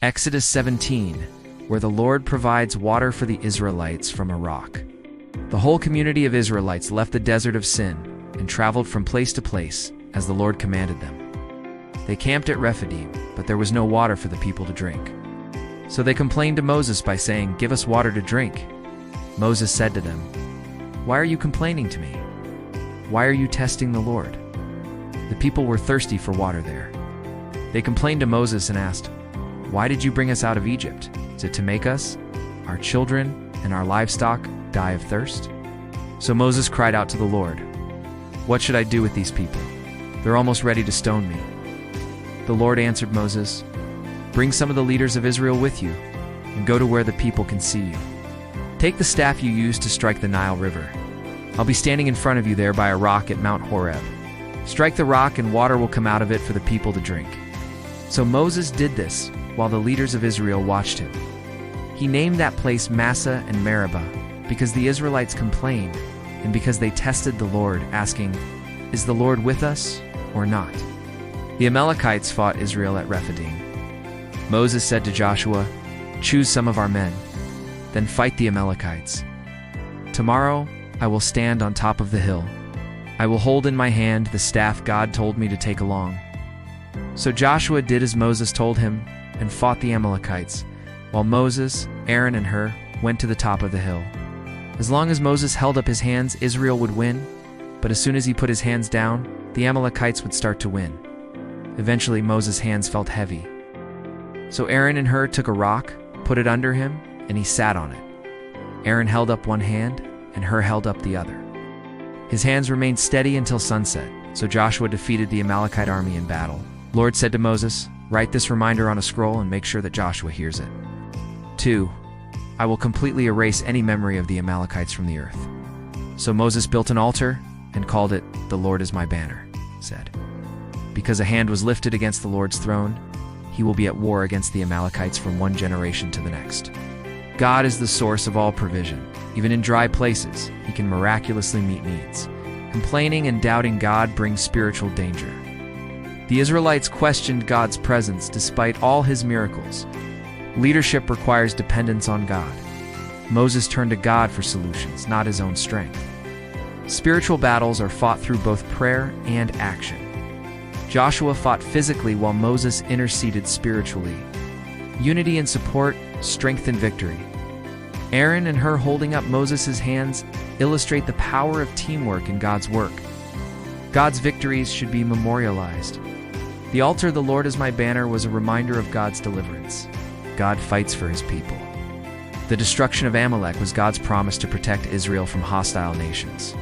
Exodus 17, where the Lord provides water for the Israelites from a rock. The whole community of Israelites left the desert of Sin and traveled from place to place as the Lord commanded them. They camped at Rephidim, but there was no water for the people to drink. So they complained to Moses by saying, "Give us water to drink." Moses said to them, "Why are you complaining to me? Why are you testing the Lord?" The people were thirsty for water there. They complained to Moses and asked, "Why did you bring us out of Egypt? Is it to make us, our children, and our livestock die of thirst?" So Moses cried out to the Lord, "What should I do with these people? They're almost ready to stone me." The Lord answered Moses, "Bring some of the leaders of Israel with you, and go to where the people can see you. Take the staff you used to strike the Nile River. I'll be standing in front of you there by a rock at Mount Horeb. Strike the rock and water will come out of it for the people to drink." So Moses did this while the leaders of Israel watched him. He named that place Massah and Meribah because the Israelites complained and because they tested the Lord, asking, "Is the Lord with us or not?" The Amalekites fought Israel at Rephidim. Moses said to Joshua, "Choose some of our men, then fight the Amalekites. Tomorrow I will stand on top of the hill. I will hold in my hand the staff God told me to take along." So Joshua did as Moses told him and fought the Amalekites, while Moses, Aaron, and Hur went to the top of the hill. As long as Moses held up his hands, Israel would win, but as soon as he put his hands down, the Amalekites would start to win. Eventually, Moses' hands felt heavy. So Aaron and Hur took a rock, put it under him, and he sat on it. Aaron held up one hand, and Hur held up the other. His hands remained steady until sunset, so Joshua defeated the Amalekite army in battle. The Lord said to Moses, "Write this reminder on a scroll and make sure that Joshua hears it." 2. I will completely erase any memory of the Amalekites from the earth. So Moses built an altar and called it, "The Lord is my banner," said. Because a hand was lifted against the Lord's throne, he will be at war against the Amalekites from one generation to the next. God is the source of all provision. Even in dry places, he can miraculously meet needs. Complaining and doubting God brings spiritual danger. The Israelites questioned God's presence despite all his miracles. Leadership requires dependence on God. Moses turned to God for solutions, not his own strength. Spiritual battles are fought through both prayer and action. Joshua fought physically while Moses interceded spiritually. Unity and support, strength and victory. Aaron and Hur holding up Moses' hands illustrate the power of teamwork in God's work. God's victories should be memorialized. The altar, "The Lord is my banner," was a reminder of God's deliverance. God fights for his people. The destruction of Amalek was God's promise to protect Israel from hostile nations.